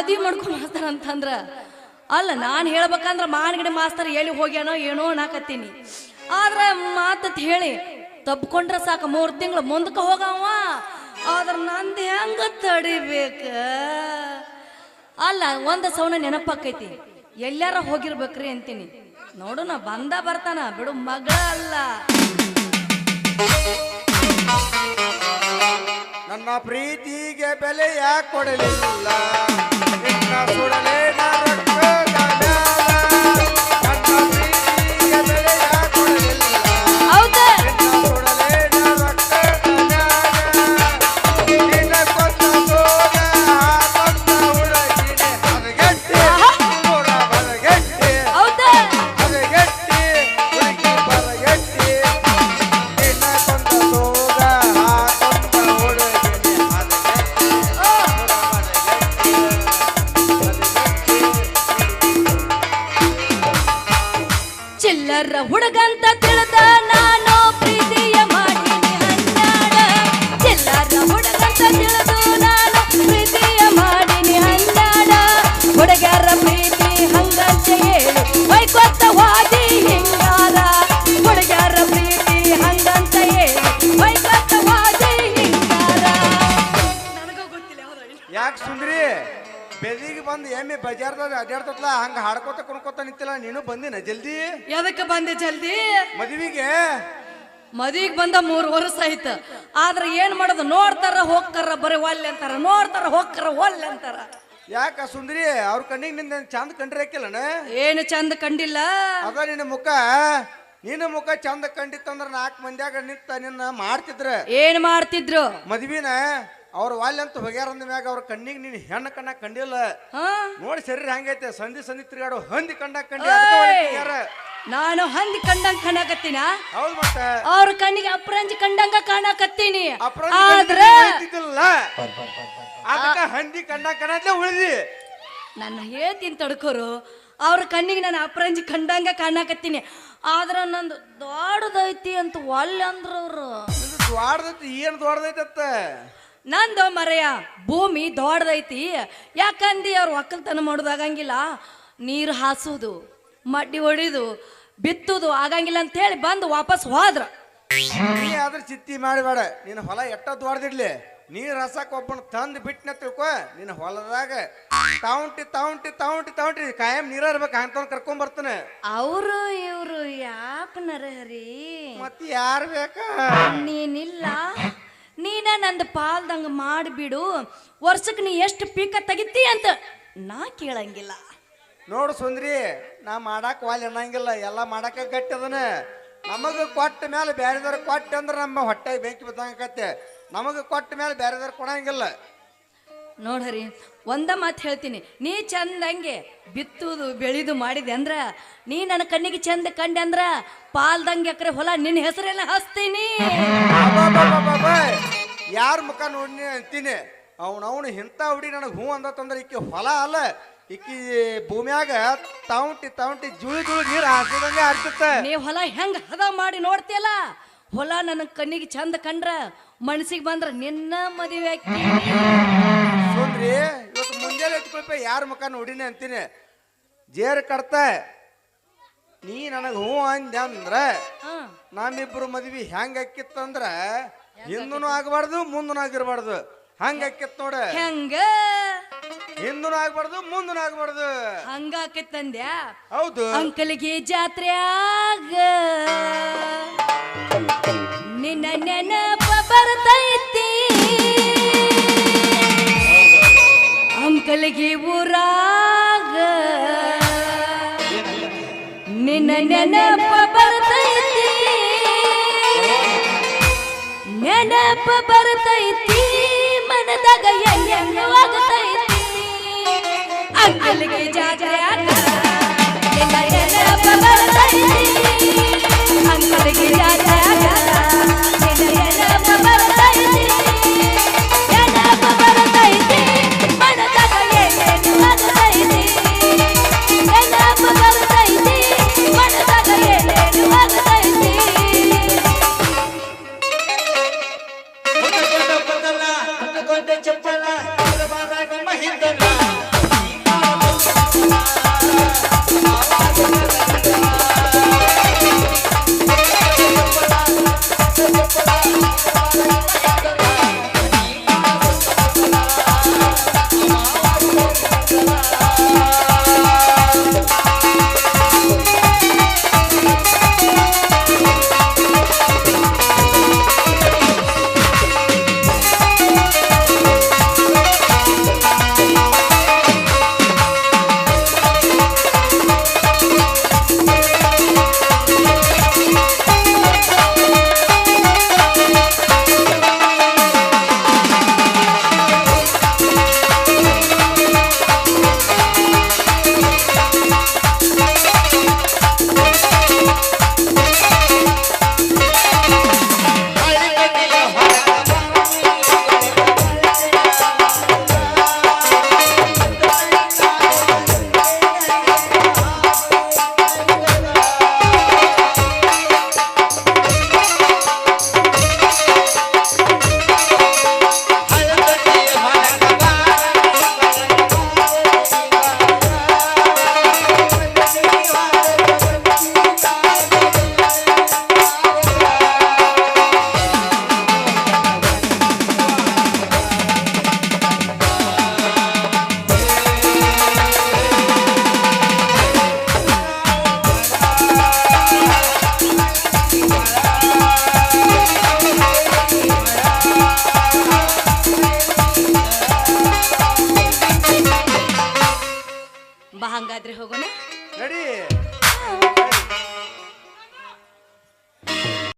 ಮದುವೆ ಮಾಡ್ಕೊಂಡು ಮಾಸ್ತರ ಅಂತಂದ್ರ ಅಲ್ಲ ನಾನು ಹೇಳ್ಬೇಕಂದ್ರ ಮಾನಗಡೆ ಮಾಸ್ತರ್ ಎಲ್ಲಿ ಹೋಗ್ಯಾನೋ ಏನೋ ನಾಕತ್ತೀನಿ. ಆದ್ರೆ ಮಾತತ್ ಹೇಳಿ ತಪ್ಕೊಂಡ್ರೆ ಸಾಕು 3 ತಿಂಗಳು ಮುಂದಕ್ಕೆ ಹೋಗವ. ಆದ್ರ ನಂದು ಹೆಂಗ ತಡಿಬೇಕ? ಅಲ್ಲ ಒಂದ ಸೌನ ನೆನಪಾಕೈತಿ, ಎಲ್ಲಾರ ಹೋಗಿರ್ಬೇಕ್ರಿ ಅಂತೀನಿ. ನೋಡು ನಾ ಬರ್ತಾನ ಬಿಡು, ಮಗಳ ಅಲ್ಲ. ನನ್ನ ಪ್ರೀತಿಗೆ ಬೆಲೆ ಯಾಕೆ ಕೊಡಲಿಲ್ಲ, ನಿನ್ನ ಸುಡಲೇ ರಕ್ತದ ಮ್ಯಾಲ. ನನ್ನ ಪ್ರೀತಿಗೆ ಬೆಲೆ ಯಾಕೆ ಕೊಡಲಿಲ್ಲ, ಹೌದಾ? ನಿನ್ನ ಸುಡಲೇ ರಕ್ತದ ಮ್ಯಾಲ. ನಿನ್ನ ಕೊಂದ ಸೋಗ ಕೊಂದ ಹುಡುಗಿನೆ ಹದಗೆಟ್ಟಿ ಪೂರ ಬರಗೆಟ್ಟಿ. ಹೌದಾ? ಹದಗೆಟ್ಟಿ ಹುಡುಗಿ ಬರಗೆಟ್ಟಿ. ನಿನ್ನ ಕೊಂದ ಸೋಗ ಕೊಂದ ಹುಡುಗಿನೆ ಹದಗೆಟ್ಟಿ ಪೂರ ಬರಗೆಟ್ಟಿ. ಚಿಲ್ಲರ ಹುಡುಗಂತ ತಿಳಿದ ನಾನು ಪ್ರೀತಿಯ ಮಾಡೀನಿ ಹನ್ಯಾಡ. ಚಿಲ್ಲರ ಹುಡುಗಂತ ತಿಳಿದು ನಾನು ಪ್ರೀತಿಯ ಮಾಡೀನಿ ಹನ್ಯಾಡ. ಹುಡುಗರ ಪ್ರೀತಿ ಹಂಗಂತ ಹೇಳಿ ವೈಕೊತ್ತ ವಾದಿ ಹಿಂಗಾರ. ಹುಡುಗರ ಪ್ರೀತಿ ಹಂಗಂತ ಹೇಳಿ ವೈಕೊತ್ತ ವಾದಿ ಹಿಂಗಾರ. ನನಗೂ ಗೊತ್ತಿಲ್ಲ ಯಾಕೆ ಸುಂದ್ರಿ ಬೆದಿಗೆ ಬಂದು ಎಮ್ಮೆ ಬಜಾರ್ದಾಗ ಅಡ್ಯಾಡ್ತತ್ಲ ಹಂಗ ಹಾಡ್ಕೋತ ಕುಣ್ಕೋತ ನಿಂತಿಲ್ಲ, ನೀನು ಬಂದಿನ ಜಲ್ದಿ ಎದಕ್ಕೆ ಬಂದೆ ಜಲ್ದಿ? ಮದುವಿಗೆ? ಮದುವೆಗೆ ಬಂದ 3 ವರ್ಷ ಆಯ್ತು. ಆದ್ರೆ ಏನ್ ಮಾಡೋದು, ನೋಡ್ತಾರ ಹೋಗ್ತಾರ ಬರೀ ಒಲ್ಲೆ ಅಂತಾರ, ನೋಡ್ತಾರ ಹೋಗ್ತಾರ ಒಲ್ಲೆ ಅಂತಾರ. ಯಾಕ ಸುಂದ್ರಿ ಅವ್ರ ಕಣ್ಣಿಗೆ ನಿಂದ ಚಂದ ಕಂಡ್ರೆ ಹಾಕಿಲ್ಲನ? ಏನು ಚಂದ ಕಂಡಿಲ್ಲ. ಅದ ನಿನ್ನ ಮುಖ ಚಂದ ಕಂಡಿತ್ತಂದ್ರ 4 ಮಂದ್ಯಾಗ ನಿಂತ ನಿನ್ನ ಮಾಡ್ತಿದ್ರ. ಏನ್ ಮಾಡ್ತಿದ್ರು? ಮದ್ವಿನ ಅವ್ರ ವಾಲ್ಯ ಅಂತ ಹೋಗ್ಯಾರಂದ ಮ್ಯಾಗ ಅವ್ರ ಕಣ್ಣಿಗೆ ನೀನ್ ಹೆಣ್ಣು ಕಣ್ಣ ಕಂಡಿಲ್ಲ. ನೋಡಿ ಶರೀರ ಹೆಂಗೈತೆ, ಸಂಧಿ ತಿರುಗಾಡು ಹಂದಿ ಕಂಡಾಗ ಕಂಡಿ. ನಾನು ಹಂದಿ ಕಂಡಂಗ ಕಾಣಕತ್ತೀನ? ಹೌದು ಮತ್ತ ಅವ್ರ ಕಣ್ಣಿಗೆ ಅಪ್ರಂಜಿ ಕಂಡಂಗ ಕಾಣಕತ್ತೀನಿ. ಆದ್ರ ಅದಕ್ಕ ಹಂದಿ ಕಂಡಾಗ ಕಾಣತ್ಲೆ ಉಳಿದಿ. ನನ್ನ ಹೇಳ್ತೀನಿ ತಡ್ಕೋರು, ಅವ್ರ ಕಣ್ಣಿಗೆ ನಾನು ಅಪ್ರಂಜಿ ಕಂಡಂಗ ಕಾಣಕತ್ತೀನಿ. ಆದ್ರ ನಂದು ದೊಡ್ಡದೈತಿ ಅಂತ ಒಲ್ಲೆ ಅಂದ್ರ ಅವ್ರು. ದೊಡ್ಡದೈತಿ? ಏನ್ ದೊಡ್ಡದೈತತ್ತ? ನಂದು ಮರೆಯ ಭೂಮಿ ದೊಡ್ಡದೈತಿ. ಯಾಕಂದಿ ಅವ್ರು ಒಕ್ಕಲ್ತನ ಮಾಡೋದು ಆಗಂಗಿಲ್ಲ, ನೀರು ಹಾಸೋದು ಮಡ್ಡಿ ಹೊಡಿದು ಬಿತ್ತುದು ಆಗಂಗಿಲ್ಲ ಅಂತ ಹೇಳಿ ಬಂದು ವಾಪಸ್ ಹೋದ್ರ. ನೀ ಆದ್ರ ಚಿತ್ತಿ ಮಾಡಬೇಡ. ನಿನ್ನ ಹೊಲ ಎಟ್ಟ ದೊಡ್ಡದಿಡ್ಲಿ, ನೀರ್ ಹಸಕ್ ಒಬ್ಬನ ತಂದು ಬಿಟ್ಟನ ತಿಳ್ಕೊ. ನಿನ್ನ ಹೊಲದಾಗ ತಾವಂಟಿ ಕಾಯಂ ನೀರ ಇರ್ಬೇಕು ಅಂತ ಕರ್ಕೊಂಡ್ ಬರ್ತಾನೆ. ಅವರು ಇವ್ರು ಯಾಕ ನರಹರಿ? ಮತ್ ಯಾರ್ ಬೇಕ? ನೀನಿಲ್ಲ, ನೀನ ನಂದು ಪಾಲ್ದಂಗ ಮಾಡಿಬಿಡು. ವರ್ಷಕ್ಕೆ ನೀ ಎಷ್ಟು ಪೀಕ ತೆಗಿತಿ ಅಂತ ನಾ ಕೇಳಂಗಿಲ್ಲ. ನೋಡು ಸುಂದ್ರಿ, ನಾ ಮಾಡಾಕ ವಾಲ್ ಅನ್ನಂಗಿಲ್ಲ, ಎಲ್ಲ ಮಾಡಾಕ ಗಟ್ಟಿ ಅದನ. ನಮಗ ಕೊಟ್ಟ ಮೇಲೆ ಬ್ಯಾರೆದವ್ರ ಕೊಟ್ಟ ಅಂದ್ರ ನಮ್ಮ ಹೊಟ್ಟೆ ಬೆಂಕಿ ಬದಂಗತ್ತೆ. ನಮಗ ಕೊಟ್ಟ ಮೇಲೆ ಬ್ಯಾರೆದವ್ರ ಕೊಡಂಗಿಲ್ಲ. ನೋಡ್ರಿ ಒಂದ ಮಾತು ಹೇಳ್ತೀನಿ, ನೀ ಚಂದಂಗೆ ಬಿತ್ತುದು ಬೆಳಿದು ಮಾಡಿದೆ ಅಂದ್ರ, ನೀ ನನ್ನ ಕಣ್ಣಿಗೆ ಚಂದ ಕಂಡೆ ಅಂದ್ರ ಪಾಲ್ದಂಗೆ ಎಕರೆ ಹೊಲ ನಿನ್ನ ಹೆಸರೆಲ್ಲ ಹಚ್ತೀನಿ. ಯಾರ ಮುಖ ನೋಡಿ ಅಂತೀನಿ, ಅವನು ಇಂಥ ಹುಡಿ ನನಗೆ ಹೂ ಅಂದತ್ತಂದ್ರ ಈಕಿ ಹೊಲ ಅಲ್ಲ, ಈಕಿ ಭೂಮಿಯಾಗ ತಾವಂಟಿ ಜುಳಿ ನೀರು ಹಾಕಿದಂಗೆ ಆಗ್ತತೆ. ನೀ ಹೊಲ ಹೆಂಗ ಹದ ಮಾಡಿ ನೋಡ್ತಿಯಲ್ಲ, ಹೊಲ ನನ್ನ ಕಣ್ಣಿಗೆ ಚಂದ ಕಂಡ್ರ ಮನಸ್ಸಿಗೆ ಬಂದ್ರ ನಿನ್ನ ಮದುವೆ ಆಕಿ. ಸುಂದ್ರಿ ಇವತ್ತು ಮುಂಜಾನೆ ಎತ್ಕೊಳ್ಪ ಯಾರ ಮುಖ ನೋಡಿನಿ ಅಂತೀನಿ. ಜೇರ್ ಕಡ್ತ ನೀ ನನಗ ಹೂ ಅಂದೆ ಅಂದ್ರ ನಮ್ಮಿಬ್ರು ಮದ್ವಿ ಹೆಂಗ ಅಕ್ಕಿತ್ತಂದ್ರ ಹಿಂದೂ ಆಗಬಾರ್ದು ಮುಂದೂ ಆಗಿರ್ಬಾರ್ದು. ಹಂಗ ಅಕ್ಕಿತ್ ನೋಡ. ಹೆಂಗ? ಹಿಂದೂ ಆಗ್ಬಾರ್ದು ಮುಂದೂ ಆಗ್ಬಾರ್ದು. ಹಂಗ ಆಕೈತಂದ್ಯ? ಹೌದು. ಅಂಕಲ್ಗೆ ಜಾತ್ರೆಯಾಗ ನಿನ್ನ ನೆನಪ ಬರ್ತೈತಿ, ಅಂಕಲ್ಗೆ ಊರಾಗ ನಿನ್ನ ನೆನಪ ಬರ್ತೈತಿ, ನೆನಪ ಬರ್ತೈತಿ, ಮನದಾಗ ಎಲ್ಲೆಲ್ಲೂ ಆಗತೈತಿ. ಅಂಕಲ್ಗೆ ಜಾತ್ರೆಯಾಗ ನಿನ್ನ ನೆನಪ ಬರ್ತೈತಿ, ಅಂಕಲ್ಗೆ ಜಾತ್ರೆಯಾಗ ನಿನ್ನ ನೆನಪ ಬರ್ತೈತಿ, ನೆನಪ ಬರ್ತೈತಿ, ಮನದಾಗ ಎಲ್ಲೆಲ್ಲೂ ಆಗತೈತಿ, ನೆನಪ ಬರ್ತೈತಿ, ಮನದಾಗ ಎಲ್ಲೆಲ್ಲೂ ಆಗತೈತಿ. ಚಪ್ಪಲ ಮಹಿಂದಲ್ಲ ಬಾ ಹಂಗಾದ್ರೆ ಹೋಗೋಣ. ನಡಿ.